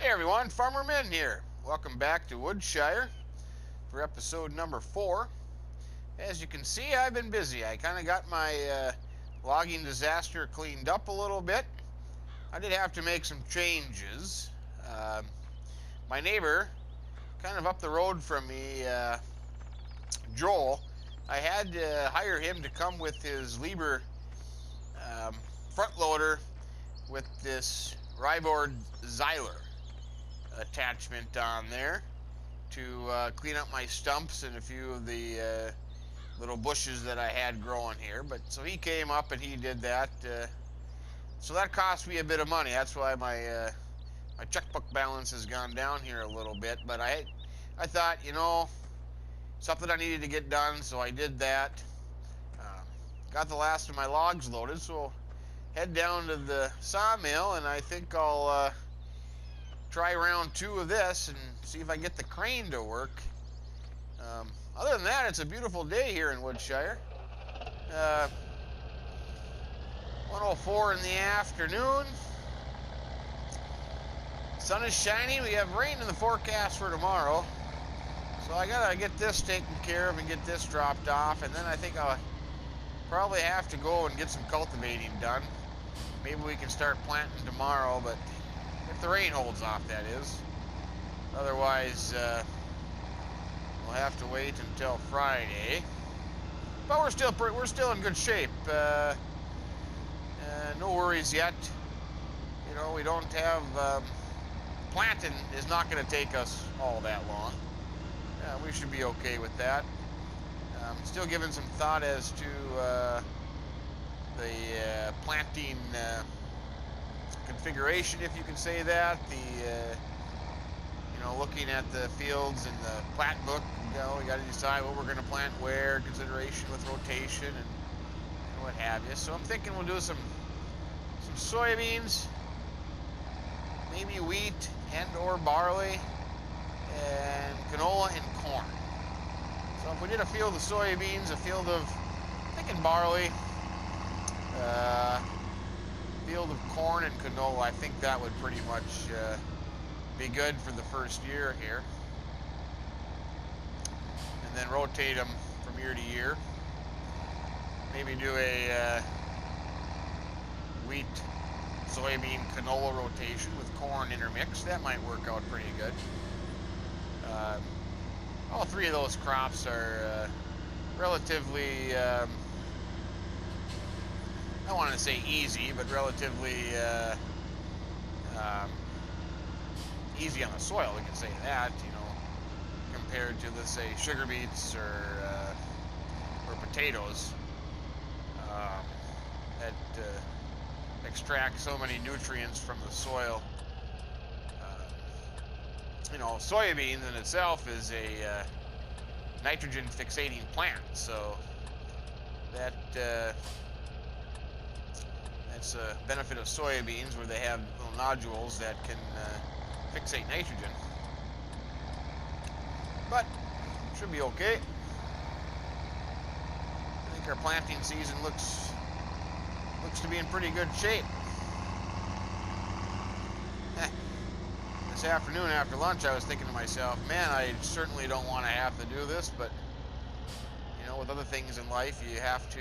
Hey everyone, Farmer Min here. Welcome back to Woodshire for episode number 4. As you can see, I've been busy. I kind of got my logging disaster cleaned up a little bit. I did have to make some changes. My neighbor, kind of up the road from me, Joel, I had to hire him to come with his Lieber um, front loader with this Ryboard Xyler attachment on there to clean up my stumps and a few of the little bushes that I had growing here. But so he came up and he did that. So that cost me a bit of money. That's why my checkbook balance has gone down here a little bit. But I thought, something I needed to get done, so I did that. Got the last of my logs loaded, so head down to the sawmill, and I think I'll try round 2 of this and see if I get the crane to work. Other than that, it's a beautiful day here in Woodshire. 1:04 in the afternoon. Sun is shining. We have rain in the forecast for tomorrow. So I gotta get this taken care of and get this dropped off, and then I think I'll probably have to go and get some cultivating done. Maybe we can start planting tomorrow, but if the rain holds off, that is. Otherwise, we'll have to wait until Friday. But we're still in good shape. No worries yet. We don't have planting is not going to take us all that long. We should be okay with that. Still giving some thought as to the planting configuration, if you can say that. Looking at the fields in the plat book, we got to decide what we're going to plant where, consideration with rotation and what have you. So I'm thinking we'll do some soybeans, maybe wheat and or barley, and canola and corn. So if we did a field of soybeans, a field of, I'm thinking barley, field of corn and canola, I think that would pretty much be good for the first year here. And then rotate them from year to year. Maybe do a wheat, soybean, canola rotation with corn intermix. That might work out pretty good. All 3 of those crops are relatively, I don't want to say easy, but relatively easy on the soil, we can say that, compared to, let's say, sugar beets or potatoes that extract so many nutrients from the soil. Soybeans in itself is a nitrogen fixating plant, so that's a benefit of soybeans, where they have little nodules that can fixate nitrogen. But should be okay. I think our planting season looks to be in pretty good shape. This afternoon after lunch, I was thinking to myself, man, I certainly don't want to have to do this, but with other things in life, you have to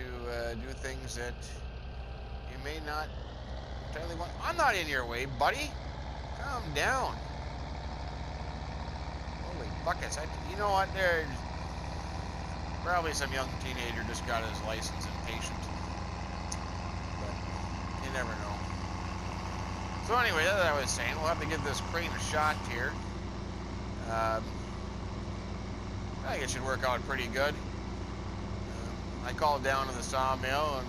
do things that you may not entirely want. I'm not in your way, buddy. Calm down. Holy buckets. You know what? There's probably some young teenager just got his license impatient. But you never know. So anyway, as I was saying, we'll have to give this crane a shot here. I think it should work out pretty good. I called down to the sawmill and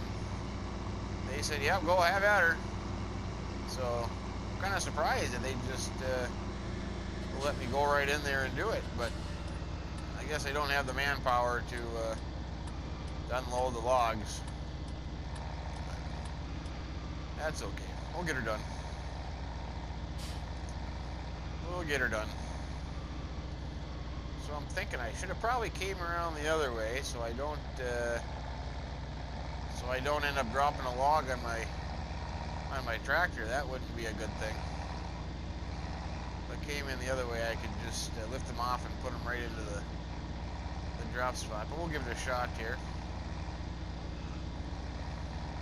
they said, yeah, go have at her. So I'm kind of surprised that they just let me go right in there and do it. But I guess they don't have the manpower to unload the logs. But that's okay. We'll get her done. We'll get her done. So I'm thinking I should have probably came around the other way, so I don't end up dropping a log on my tractor. That wouldn't be a good thing. If I came in the other way, I could just lift them off and put them right into the drop spot. But we'll give it a shot here.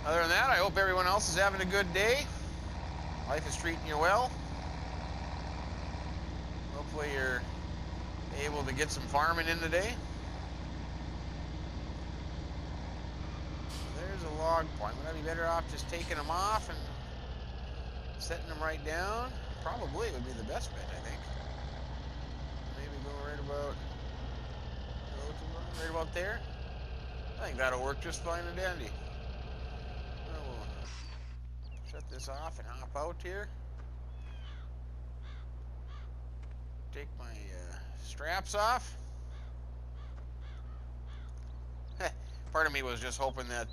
Other than that, I hope everyone else is having a good day. Life is treating you well. Hopefully you're able to get some farming in today. There's a log point. Would I be better off just taking them off and setting them right down? Probably would be the best bet, I think. Maybe go right about there. I think that'll work just fine and dandy. We'll shut this off and hop out here. Take my straps off. Part of me was just hoping that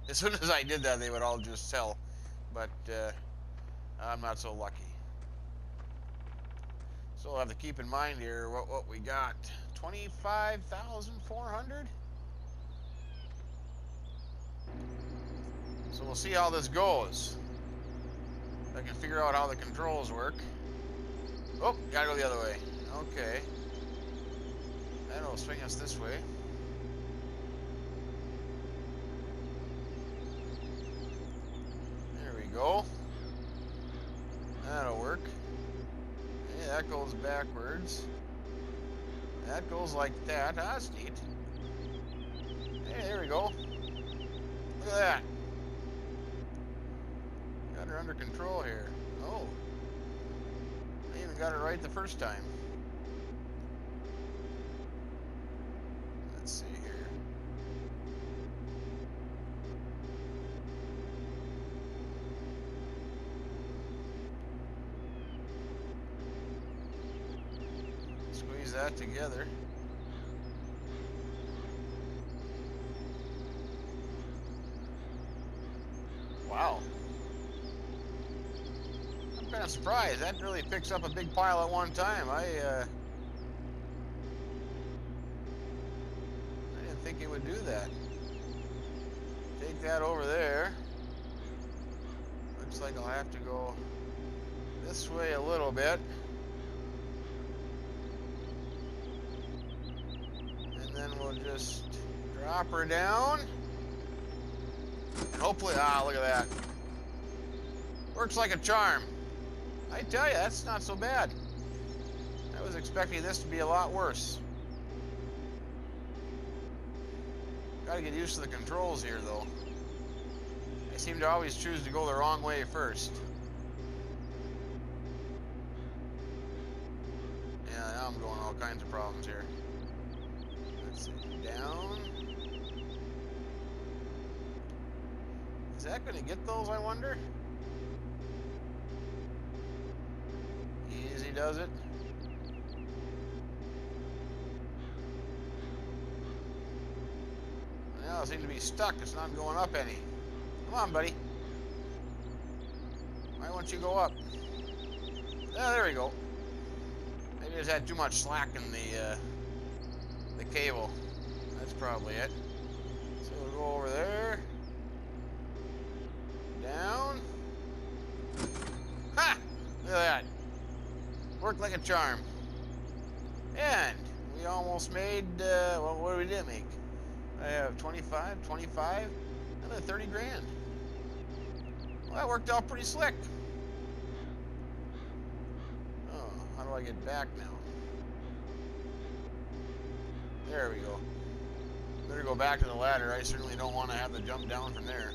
as soon as I did that, they would all just sell. But I'm not so lucky. So we'll have to keep in mind here what we got. 25,400. So we'll see how this goes. I can figure out how the controls work. Oh, gotta go the other way. Okay. That'll swing us this way. There we go. That'll work. Hey, that goes backwards. That goes like that. That's neat. Hey, there we go. Look at that. Got her under control here. Oh. I even got it right the first time. Let's see here. Squeeze that together. Wow. I'm kind of surprised. That really picks up a big pile at one time. I didn't think it would do that. Take that over there. Looks like I'll have to go this way a little bit. And then we'll just drop her down. And hopefully, look at that. Works like a charm. I tell you, that's not so bad. I was expecting this to be a lot worse. Gotta get used to the controls here, though. I seem to always choose to go the wrong way first. Yeah, now I'm going all kinds of problems here. Let's see, down. Is that gonna get those, I wonder? Easy does it. Now it seems to be stuck. It's not going up any. Come on, buddy. Why won't you go up? Oh, there we go. Maybe I just had too much slack in the cable. That's probably it. So we'll go over there. Down. Ha! Look at that. Worked like a charm. And we almost made, well, what did we make? I have 25, another 30 grand. Well, that worked out pretty slick. Oh, how do I get back now? There we go. Better go back to the ladder. I certainly don't want to have to jump down from there.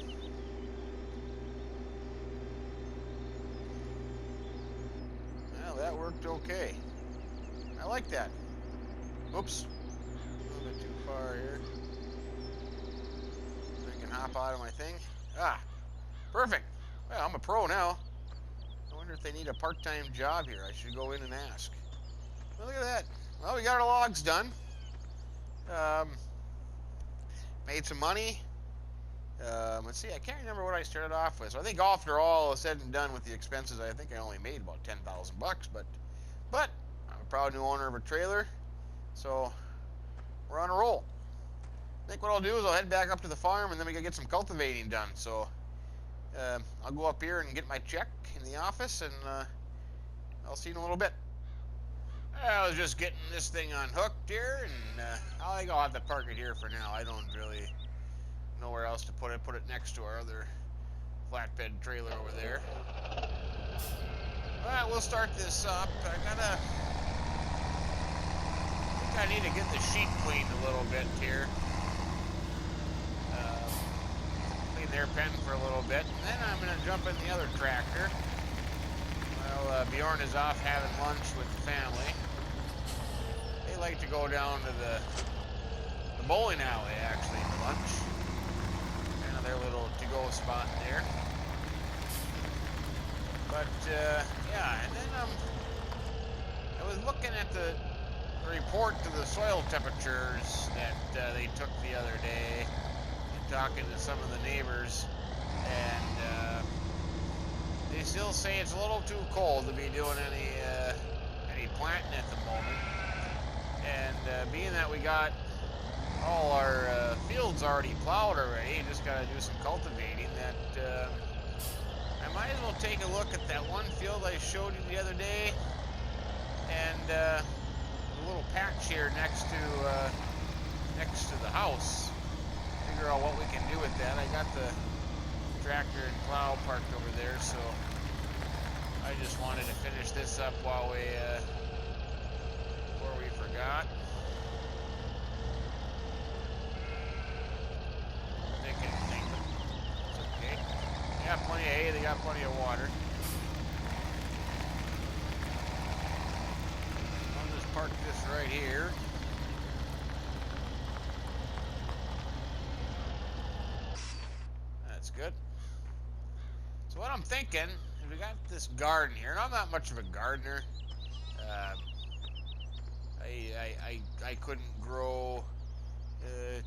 Well, that worked okay. I like that. Oops. A little bit too far here. I can hop out of my thing. Perfect. Well, I'm a pro now. I wonder if they need a part-time job here. I should go in and ask. Well, look at that. Well, we got our logs done. Made some money. Let's see, I can't remember what I started off with. So I think after all said and done with the expenses, I think I only made about 10,000 bucks. But I'm a proud new owner of a trailer, so we're on a roll. I think what I'll do is I'll head back up to the farm, and then we gotta get some cultivating done. So I'll go up here and get my check in the office, and I'll see you in a little bit. I was just getting this thing unhooked here, and I think I'll have to park it here for now. I don't really know where else to put it. Put it next to our other flatbed trailer over there. Alright, we'll start this up. I think I need to get the sheep cleaned a little bit here. Clean their pen for a little bit, and then I'm going to jump in the other tractor. Well, Bjorn is off having lunch with the family. They like to go down to the bowling alley, actually, for lunch. Kind of their little to-go spot there. But, yeah, and then I was looking at the report to the soil temperatures that they took the other day, and talking to some of the neighbors, and they still say it's a little too cold to be doing any planting at the moment. And being that we got all our fields already plowed already, just got to do some cultivating, that I might as well take a look at that one field I showed you the other day, and the little patch here next to the house. Figure out what we can do with that. I got the tractor and plow parked over there, so I just wanted to finish this up while before we forgot. Think anything, but it's okay. They got plenty of hay, they got plenty of water. I'll just park this right here. That's good. So what I'm thinking is we got this garden here, and I'm not much of a gardener. I couldn't grow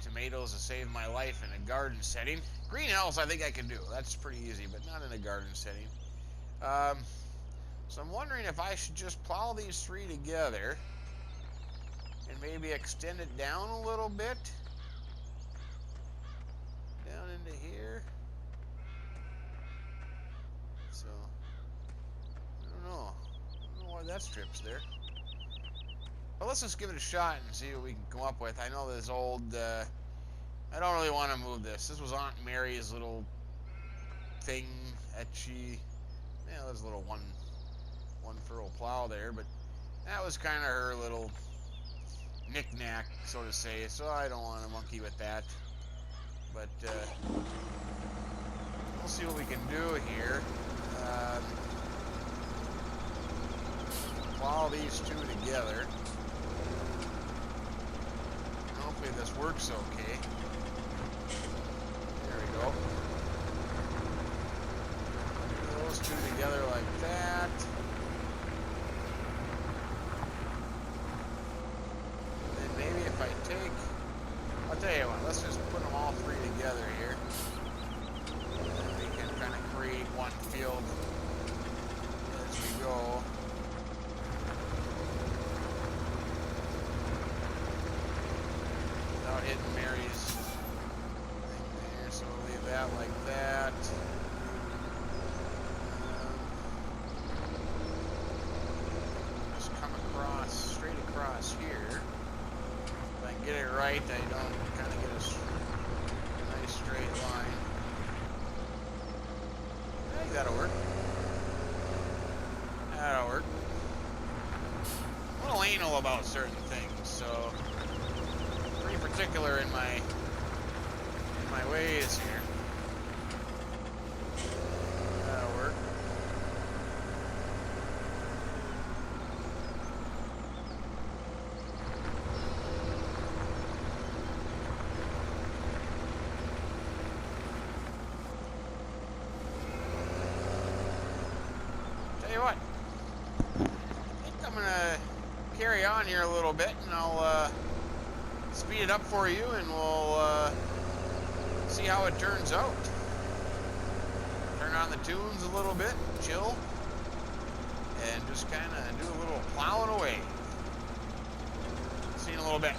tomatoes to save my life in a garden setting. Greenhouse I think I can do. That's pretty easy, but not in a garden setting. So I'm wondering if I should just plow these three together and maybe extend it down a little bit. Down into here. So, I don't know why that strip's there. But let's just give it a shot and see what we can come up with. I know this old, I don't really want to move this. This was Aunt Mary's little thing that there's a little one furrow plow there, but that was kind of her little knick-knack, so to say, so I don't want to monkey with that. But, we'll see what we can do here. Plow these two together. Hopefully this works okay. There we go. Do those two together like that. And then maybe if I take, I'll tell you what, let's just put them all three together here. And we can kind of create one field as we go. Without hitting Mary's thing there, so we'll leave that like that. Just come across, straight across here. If I can get it right, I don't kind of get a nice straight line. I think that'll work. That'll work. I'm a little anal about certain things, so pretty particular in my ways here. That'll work. Tell you what, I think I'm gonna carry on here a little bit, and I'll speed it up for you, and we'll see how it turns out. Turn on the tunes a little bit, chill, and just kind of do a little plowing away. See you in a little bit.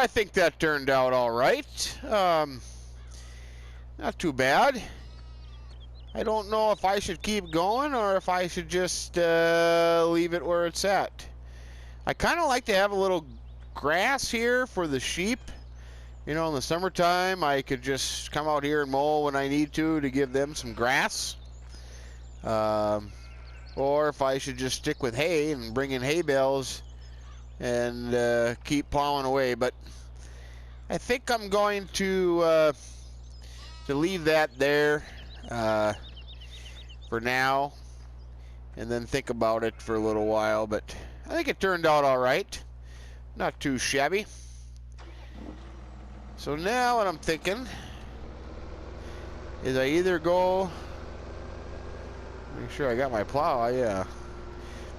I think that turned out all right. Not too bad. I don't know if I should keep going or if I should just leave it where it's at. I kind of like to have a little grass here for the sheep. You know, in the summertime, I could just come out here and mow when I need to give them some grass. Or if I should just stick with hay and bring in hay bales and keep plowing away. But I think I'm going to leave that there for now and then think about it for a little while. But I think it turned out all right. Not too shabby. So now what I'm thinking is I either go, make sure I got my plow,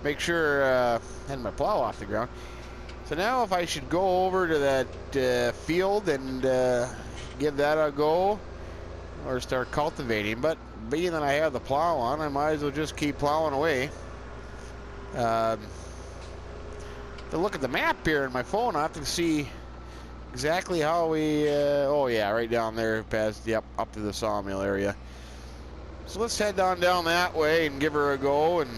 make sure I had my plow off the ground. So now if I should go over to that field and give that a go or start cultivating. But being that I have the plow on, I might as well just keep plowing away. To look at the map here on my phone, I have to see exactly how we, oh yeah, right down there past, yep, up to the sawmill area. So let's head down that way and give her a go, and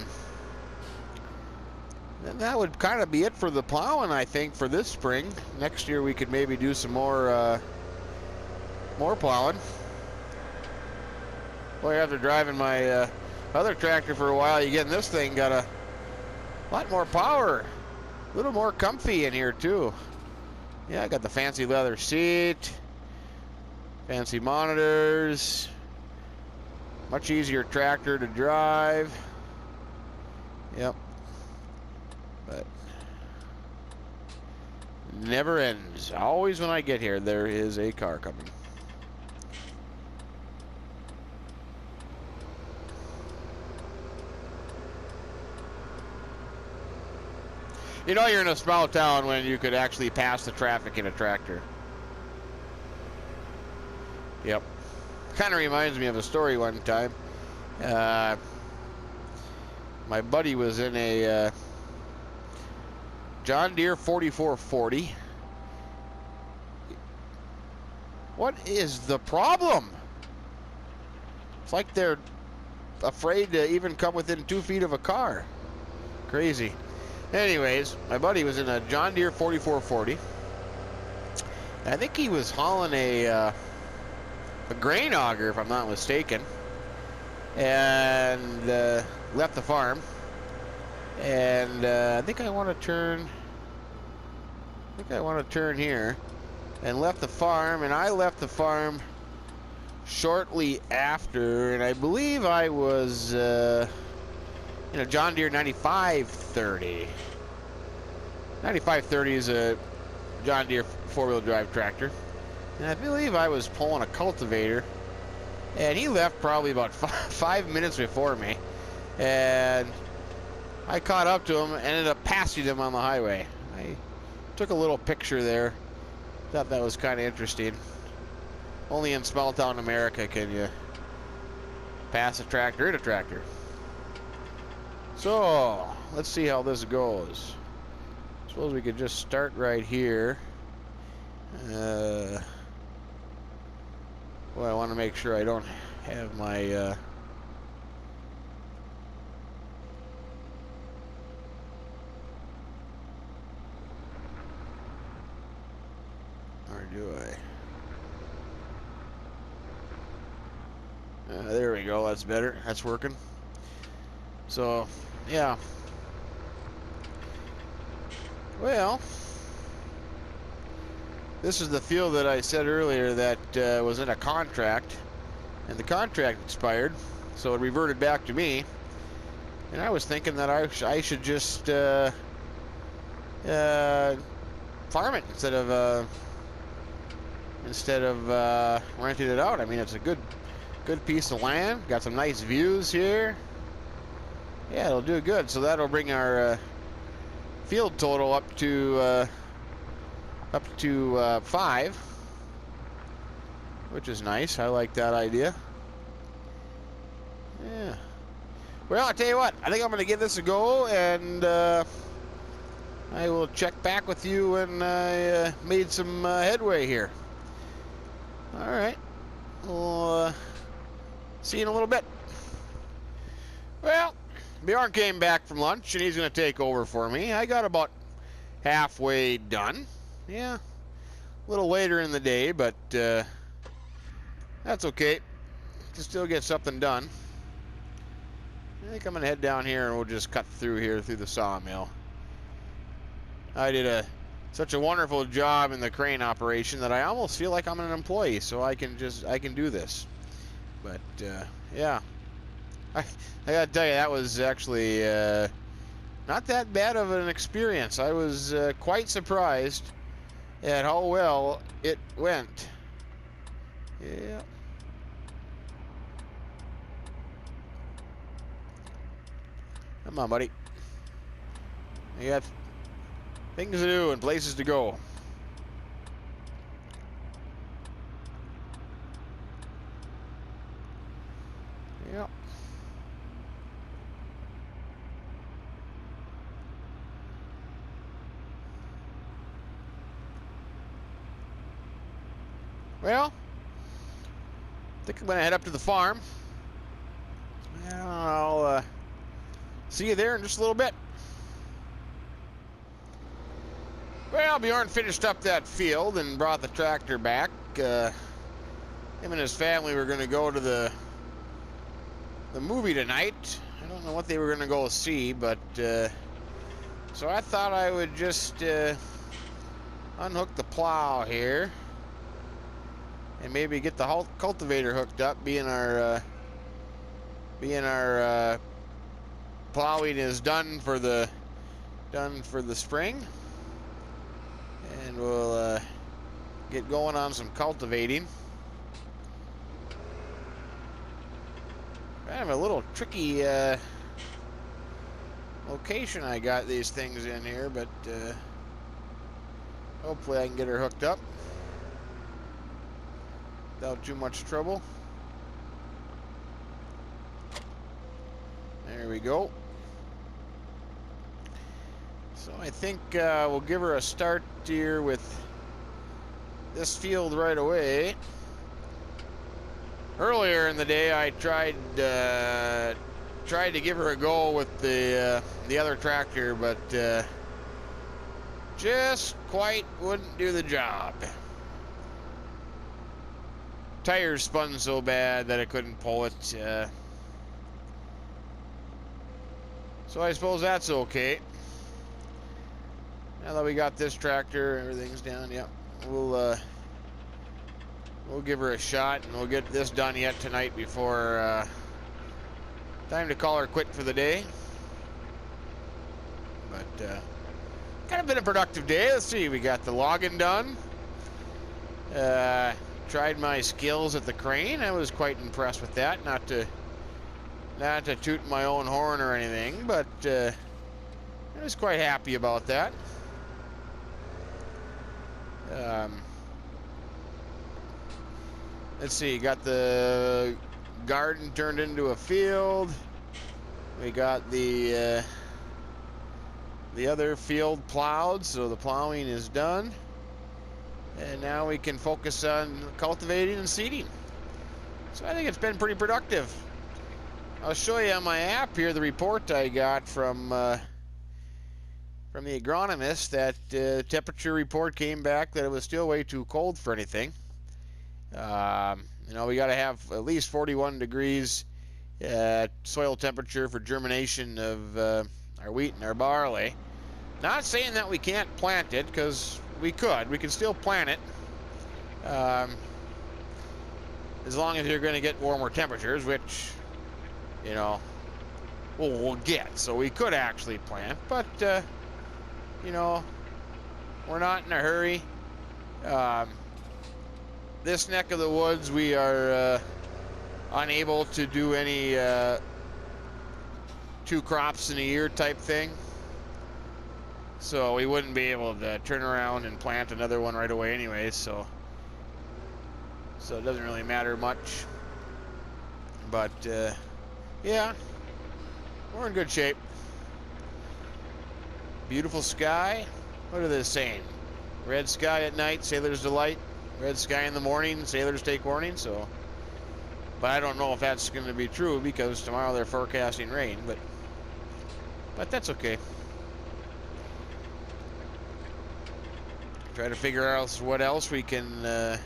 that would kind of be it for the plowing, I think, for this spring. Next year we could maybe do some more plowing. Boy, after driving my other tractor for a while, you get in this thing, got a lot more power, a little more comfy in here too. Yeah, I got the fancy leather seat, fancy monitors, much easier tractor to drive. Yep. But never ends. Always when I get here, there is a car coming. You know you're in a small town when you could actually pass the traffic in a tractor. Yep. Kind of reminds me of a story one time. My buddy was in a John Deere 4440. What is the problem? It's like they're afraid to even come within 2 feet of a car. Crazy. Anyways, my buddy was in a John Deere 4440. I think he was hauling a grain auger, if I'm not mistaken, and left the farm. And I think I want to turn. Here, and left the farm. And I left the farm shortly after, and I believe I was. In a John Deere 9530. 9530 is a John Deere four-wheel drive tractor. And I believe I was pulling a cultivator. And he left probably about 5 minutes before me. And I caught up to him and ended up passing him on the highway. I took a little picture there. Thought that was kind of interesting. Only in small town America can you pass a tractor in a tractor. So, let's see how this goes. Suppose we could just start right here. Well, I want to make sure I don't have my or do I? There we go, that's better. That's working. So, yeah. Well, this is the field that I said earlier that was in a contract, and the contract expired, so it reverted back to me. And I was thinking that I should just farm it instead of renting it out. I mean, it's a good piece of land. Got some nice views here. Yeah, it'll do good. So that'll bring our field total up to 5, which is nice. I like that idea. Yeah. Well, I'll tell you what. I think I'm going to give this a go and I will check back with you when I made some headway here. All right. We'll see you in a little bit. Well, Bjorn came back from lunch, and he's going to take over for me. I got about halfway done. Yeah, a little later in the day, but that's okay. Can still get something done. I think I'm going to head down here, and we'll just cut through here through the sawmill. I did such a wonderful job in the crane operation that I almost feel like I'm an employee, so I can do this. But yeah, I gotta tell you, that was actually not that bad of an experience. I was quite surprised at how well it went. Yeah. Come on, buddy. You got things to do and places to go. Yeah. Well, I think I'm going to head up to the farm. I'll see you there in just a little bit. Well, Bjorn finished up that field and brought the tractor back. Him and his family were going to go to the movie tonight. I don't know what they were going to go see, but so I thought I would just unhook the plow here and maybe get the cultivator hooked up, being our plowing is done for the spring, and we'll get going on some cultivating. Kind of a little tricky location I got these things in here, but hopefully I can get her hooked up without too much trouble. There we go. So I think we'll give her a start here with this field right away. Earlier in the day, I tried to give her a go with the other tractor, but just quite wouldn't do the job. Tires spun so bad that I couldn't pull it. So I suppose that's okay. Now that we got this tractor, everything's down. Yep, we'll give her a shot, and we'll get this done yet tonight before time to call her quit for the day. But kind of been a productive day. Let's see, we got the logging done. Tried my skills at the crane. I was quite impressed with that. Not to toot my own horn or anything, but I was quite happy about that. Let's see, got the garden turned into a field. We got the other field plowed, so the plowing is done. And now we can focus on cultivating and seeding. So I think it's been pretty productive. I'll show you on my app here the report I got from the agronomist. That temperature report came back that it was still way too cold for anything. You know, we got to have at least 41 degrees soil temperature for germination of our wheat and our barley. Not saying that we can't plant it, because we can still plant it, as long as you're going to get warmer temperatures, which, you know, we'll get. So we could actually plant, but you know, we're not in a hurry. This neck of the woods, we are unable to do any 2 crops in a year type thing. So we wouldn't be able to turn around and plant another one right away anyway, so it doesn't really matter much. But yeah, we're in good shape. Beautiful sky. What are they saying? Red sky at night, sailor's delight. Red sky in the morning, sailors take warning. So, but I don't know if that's going to be true because tomorrow they're forecasting rain. But that's okay. Try to figure out what else we can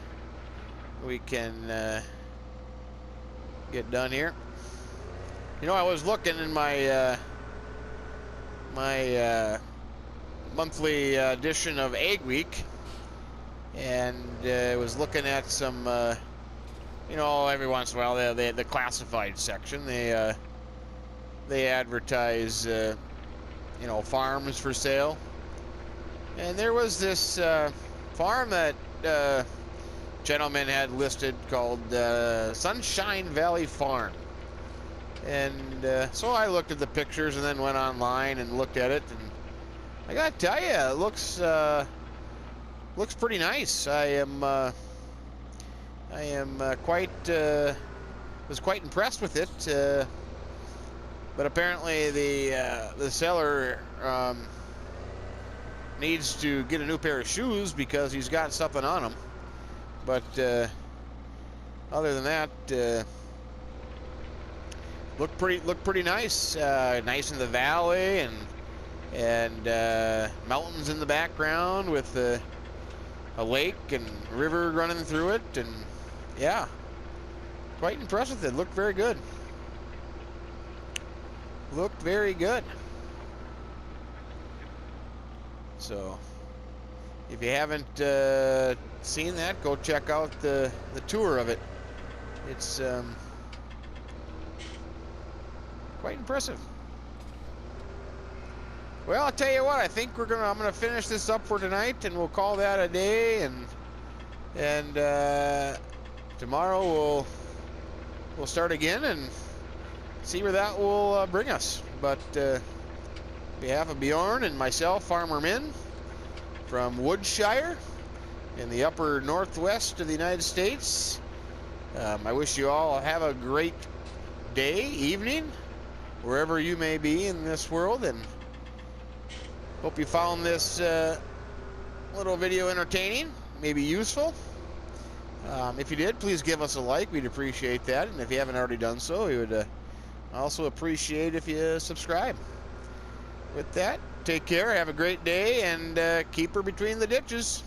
get done here. You know, I was looking in my monthly edition of Egg Week, and was looking at some, you know, every once in a while the classified section. They advertise, you know, farms for sale, and there was this farm that gentleman had listed called Sunshine Valley Farm. And so I looked at the pictures and then went online and looked at it, and I gotta tell you, it looks pretty nice. I was quite impressed with it. But apparently the seller needs to get a new pair of shoes because he's got something on him. But other than that, looked pretty nice. Nice in the valley, and mountains in the background with a lake and river running through it, and yeah, quite impressed with it. Looked very good. Looked very good. So if you haven't seen that, go check out the tour of it. It's quite impressive. Well, I'll tell you what, I think I'm gonna finish this up for tonight, and we'll call that a day, and tomorrow we'll start again and see where that will bring us. But on behalf of Bjorn and myself, Farmer Min from Woodshire in the upper northwest of the United States, I wish you all have a great day, evening, wherever you may be in this world, and hope you found this little video entertaining, maybe useful. If you did, please give us a like. We'd appreciate that. And if you haven't already done so, we would also appreciate if you subscribe. With that, take care, have a great day, and keep her between the ditches.